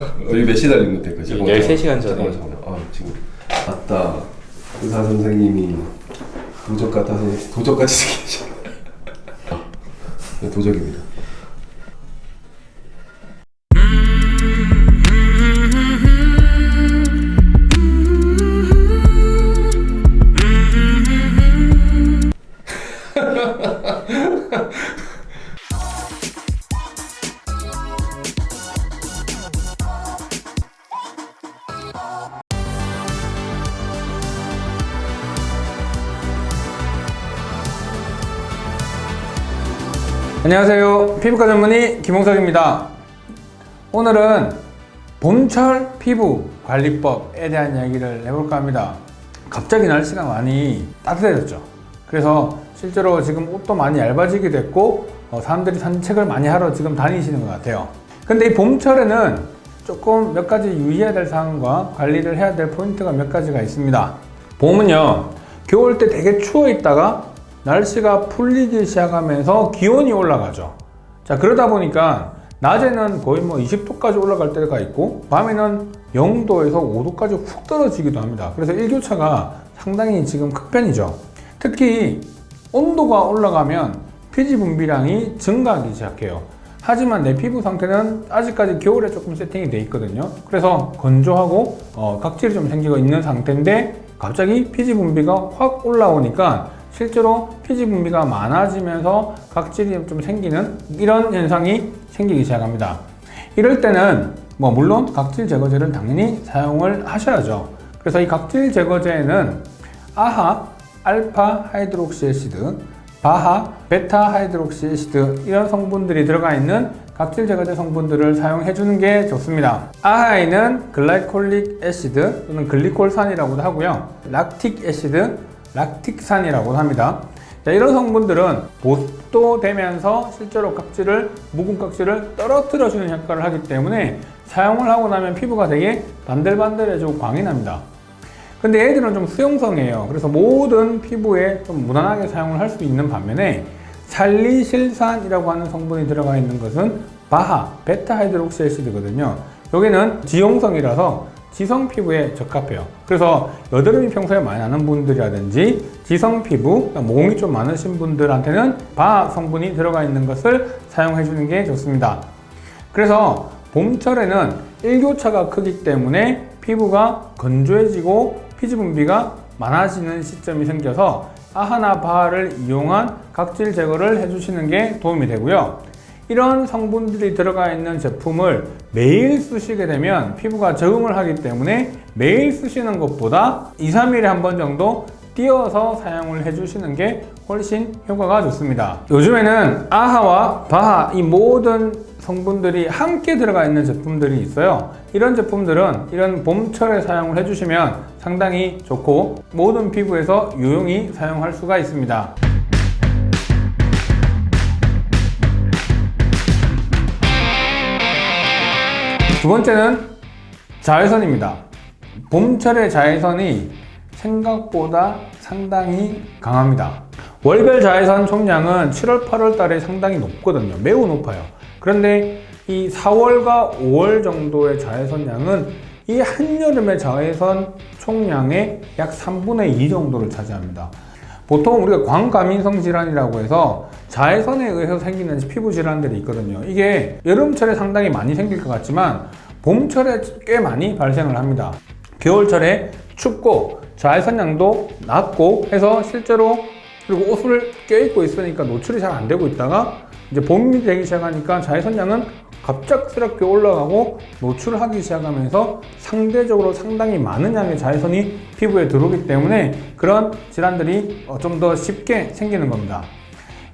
여기 몇 시 달린 건데? 13시간 전에. 잠깐만. 지금 맞다. 의사 선생님이 도적 같아서 도적같이 생기죠. 네, 도적입니다. 안녕하세요. 피부과 전문의 김홍석입니다. 오늘은 봄철 피부 관리법에 대한 이야기를 해볼까 합니다. 갑자기 날씨가 많이 따뜻해졌죠. 그래서 실제로 지금 옷도 많이 얇아지게 됐고 사람들이 산책을 많이 하러 지금 다니시는 것 같아요. 근데 이 봄철에는 조금 몇 가지 유의해야 될 사항과 관리를 해야 될 포인트가 몇 가지가 있습니다. 봄은요, 겨울 때 되게 추워 있다가 날씨가 풀리기 시작하면서 기온이 올라가죠. 자, 그러다 보니까 낮에는 거의 20도까지 올라갈 때가 있고 밤에는 0도에서 5도까지 훅 떨어지기도 합니다. 그래서 일교차가 상당히 지금 큰 편이죠. 특히 온도가 올라가면 피지 분비량이 증가하기 시작해요. 하지만 내 피부 상태는 아직까지 겨울에 조금 세팅이 돼 있거든요. 그래서 건조하고 각질이 좀 생기고 있는 상태인데 갑자기 피지 분비가 확 올라오니까 실제로 피지 분비가 많아지면서 각질이 좀 생기는 이런 현상이 생기기 시작합니다. 이럴 때는 물론 각질 제거제를 당연히 사용을 하셔야죠. 그래서 이 각질 제거제에는 아하, 알파 하이드록시 애시드, 바하, 베타 하이드록시 애시드 이런 성분들이 들어가 있는 각질 제거제 성분들을 사용해 주는 게 좋습니다. 아하에는 글라이콜릭 애시드 또는 글리콜산이라고도 하고요. 락틱 애시드, 락틱산이라고 합니다. 자, 이런 성분들은 보습도 되면서 실제로 묵은 각질을 떨어뜨려 주는 효과를 하기 때문에 사용을 하고 나면 피부가 되게 반들반들해지고 광이 납니다. 근데 얘들은 좀 수용성이에요. 그래서 모든 피부에 좀 무난하게 사용을 할 수 있는 반면에 살리실산이라고 하는 성분이 들어가 있는 것은 바하, 베타 하이드록시 애시드거든요. 여기는 지용성이라서 지성 피부에 적합해요. 그래서 여드름이 평소에 많이 나는 분들이라든지 지성 피부, 모공이 좀 많으신 분들한테는 바하 성분이 들어가 있는 것을 사용해 주는 게 좋습니다. 그래서 봄철에는 일교차가 크기 때문에 피부가 건조해지고 피지 분비가 많아지는 시점이 생겨서 아하나 바하를 이용한 각질 제거를 해주시는 게 도움이 되고요. 이런 성분들이 들어가 있는 제품을 매일 쓰시게 되면 피부가 적응을 하기 때문에 매일 쓰시는 것보다 2, 3일에 한 번 정도 띄어서 사용을 해주시는 게 훨씬 효과가 좋습니다. 요즘에는 아하와 바하 이 모든 성분들이 함께 들어가 있는 제품들이 있어요. 이런 제품들은 이런 봄철에 사용을 해주시면 상당히 좋고 모든 피부에서 유용히 사용할 수가 있습니다. 두 번째는 자외선입니다. 봄철의 자외선이 생각보다 상당히 강합니다. 월별 자외선 총량은 7월, 8월 달에 상당히 높거든요. 매우 높아요. 그런데 이 4월과 5월 정도의 자외선량은 이 한여름의 자외선 총량의 약 3분의 2 정도를 차지합니다. 보통 우리가 광과민성 질환이라고 해서 자외선에 의해서 생기는 피부 질환들이 있거든요. 이게 여름철에 상당히 많이 생길 것 같지만 봄철에 꽤 많이 발생을 합니다. 겨울철에 춥고 자외선량도 낮고 해서 실제로 그리고 옷을 껴입고 있으니까 노출이 잘 안 되고 있다가 이제 봄이 되기 시작하니까 자외선량은 갑작스럽게 올라가고 노출하기 시작하면서 상대적으로 상당히 많은 양의 자외선이 피부에 들어오기 때문에 그런 질환들이 좀 더 쉽게 생기는 겁니다.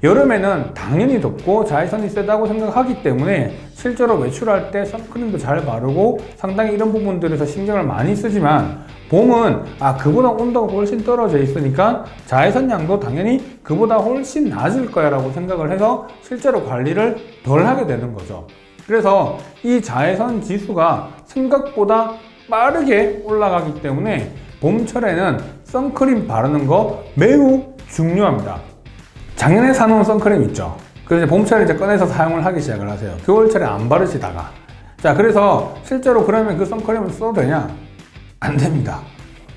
여름에는 당연히 덥고 자외선이 세다고 생각하기 때문에 실제로 외출할 때 선크림도 잘 바르고 상당히 이런 부분들에서 신경을 많이 쓰지만 봄은 그보다 온도가 훨씬 떨어져 있으니까 자외선량도 당연히 그보다 훨씬 낮을 거야 라고 생각을 해서 실제로 관리를 덜 하게 되는 거죠. 그래서 이 자외선 지수가 생각보다 빠르게 올라가기 때문에 봄철에는 선크림 바르는 거 매우 중요합니다. 작년에 사놓은 선크림 있죠. 그래서 봄철에 이제 꺼내서 사용을 하기 시작을 하세요. 겨울철에 안 바르시다가 자, 그래서 실제로 그러면 그 선크림을 써도 되냐? 안 됩니다.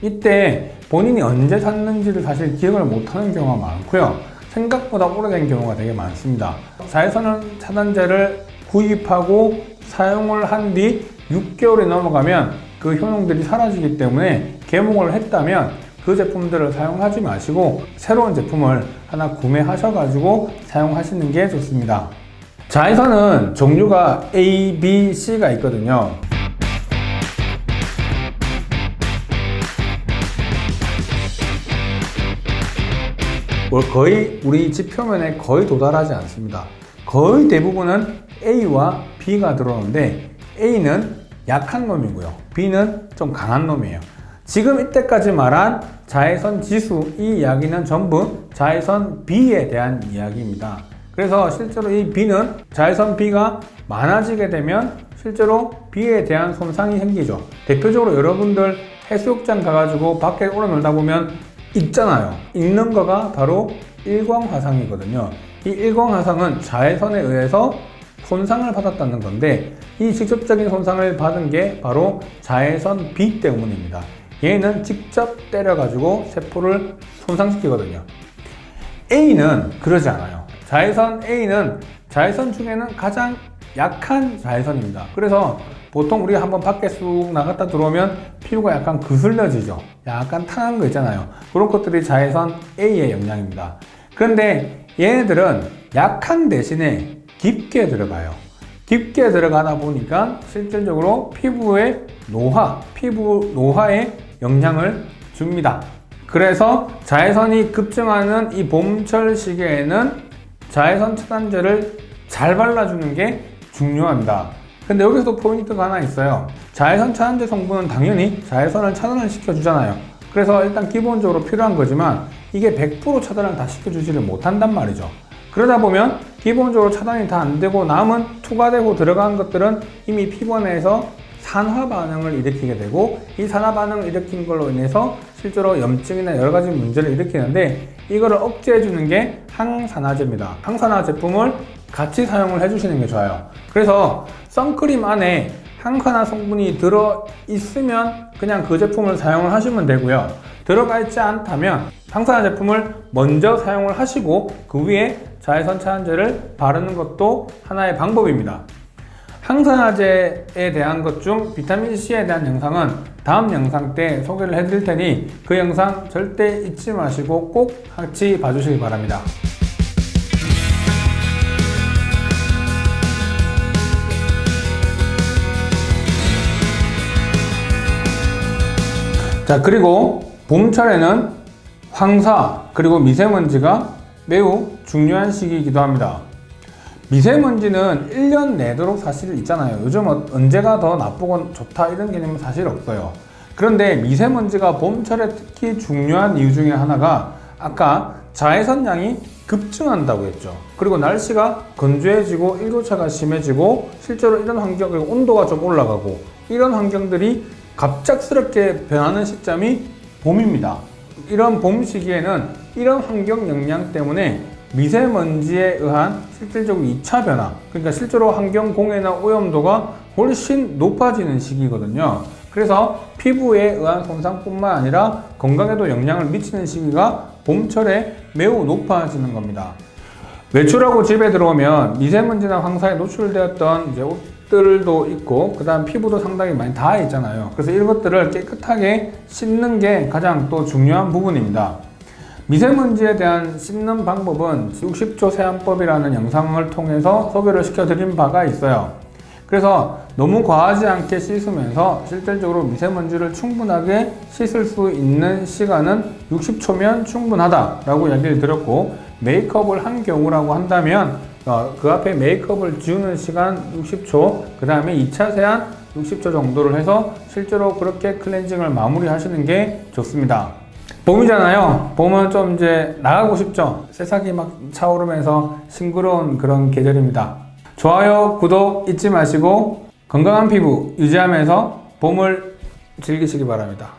이때 본인이 언제 샀는지를 사실 기억을 못하는 경우가 많고요. 생각보다 오래된 경우가 되게 많습니다. 자외선 차단제를 구입하고 사용을 한 뒤 6개월이 넘어가면 그 효능들이 사라지기 때문에 개봉을 했다면 그 제품들을 사용하지 마시고 새로운 제품을 하나 구매하셔가지고 사용하시는 게 좋습니다. 자외선은 종류가 A, B, C가 있거든요. 거의 우리 집 표면에 거의 도달하지 않습니다. 거의 대부분은 A와 B가 들어오는데 A는 약한 놈이고요. B는 좀 강한 놈이에요. 지금 이때까지 말한 자외선 지수, 이 이야기는 전부 자외선 B에 대한 이야기입니다. 그래서 실제로 이 B는 자외선 B가 많아지게 되면 실제로 B에 대한 손상이 생기죠. 대표적으로 여러분들 해수욕장 가가지고 밖에 오래 놀다 보면 있잖아요. 있는 거가 바로 일광화상이거든요. 이 일광화상은 자외선에 의해서 손상을 받았다는 건데 이 직접적인 손상을 받은 게 바로 자외선 B 때문입니다. 얘는 직접 때려가지고 세포를 손상시키거든요. A는 그러지 않아요. 자외선 A는 자외선 중에는 가장 약한 자외선입니다. 그래서 보통 우리가 한번 밖에 쑥 나갔다 들어오면 피부가 약간 그슬려지죠. 약간 탄한 거 있잖아요. 그런 것들이 자외선 A의 영향입니다. 그런데 얘네들은 약한 대신에 깊게 들어가요. 깊게 들어가다 보니까 실질적으로 피부의 피부 노화에 영향을 줍니다. 그래서 자외선이 급증하는 이 봄철 시기에는 자외선 차단제를 잘 발라주는 게 중요합니다. 근데 여기서도 포인트가 하나 있어요. 자외선 차단제 성분은 당연히 자외선을 차단을 시켜주잖아요. 그래서 일단 기본적으로 필요한 거지만 이게 100% 차단을 다 시켜주지를 못한단 말이죠. 그러다 보면 기본적으로 차단이 다 안 되고 남은 투과되고 들어간 것들은 이미 피부 내에서 산화 반응을 일으키게 되고 이 산화 반응을 일으킨 걸로 인해서 실제로 염증이나 여러 가지 문제를 일으키는데 이거를 억제해 주는 게 항산화제입니다. 항산화 제품을 같이 사용을 해주시는 게 좋아요. 그래서 선크림 안에 항산화 성분이 들어 있으면 그냥 그 제품을 사용을 하시면 되고요. 들어가 있지 않다면 항산화 제품을 먼저 사용을 하시고 그 위에 자외선 차단제를 바르는 것도 하나의 방법입니다. 항산화제에 대한 것 중 비타민C에 대한 영상은 다음 영상 때 소개를 해드릴 테니 그 영상 절대 잊지 마시고 꼭 같이 봐주시기 바랍니다. 자, 그리고 봄철에는 황사 그리고 미세먼지가 매우 중요한 시기이기도 합니다. 미세먼지는 1년 내도록 사실 있잖아요. 요즘 언제가 더 나쁘건 좋다 이런 개념은 사실 없어요. 그런데 미세먼지가 봄철에 특히 중요한 이유 중에 하나가 아까 자외선량이 급증한다고 했죠. 그리고 날씨가 건조해지고 일교차가 심해지고 실제로 이런 환경, 그리고 온도가 좀 올라가고 이런 환경들이 갑작스럽게 변하는 시점이 봄입니다. 이런 봄 시기에는 이런 환경 영향 때문에 미세먼지에 의한 실질적으로 2차 변화, 그러니까 실제로 환경 공해나 오염도가 훨씬 높아지는 시기거든요. 그래서 피부에 의한 손상뿐만 아니라 건강에도 영향을 미치는 시기가 봄철에 매우 높아지는 겁니다. 외출하고 집에 들어오면 미세먼지나 황사에 노출되었던 이제 옷들도 있고 그 다음 피부도 상당히 많이 닿아 있잖아요. 그래서 이런 것들을 깨끗하게 씻는 게 가장 또 중요한 부분입니다. 미세먼지에 대한 씻는 방법은 60초 세안법이라는 영상을 통해서 소개를 시켜드린 바가 있어요. 그래서 너무 과하지 않게 씻으면서 실질적으로 미세먼지를 충분하게 씻을 수 있는 시간은 60초면 충분하다라고 얘기를 드렸고, 메이크업을 한 경우라고 한다면 그 앞에 메이크업을 지우는 시간 60초, 그 다음에 2차 세안 60초 정도를 해서 실제로 그렇게 클렌징을 마무리 하시는 게 좋습니다. 봄이잖아요. 봄은 좀 이제 나가고 싶죠. 새싹이 막 차오르면서 싱그러운 그런 계절입니다. 좋아요, 구독 잊지 마시고 건강한 피부 유지하면서 봄을 즐기시기 바랍니다.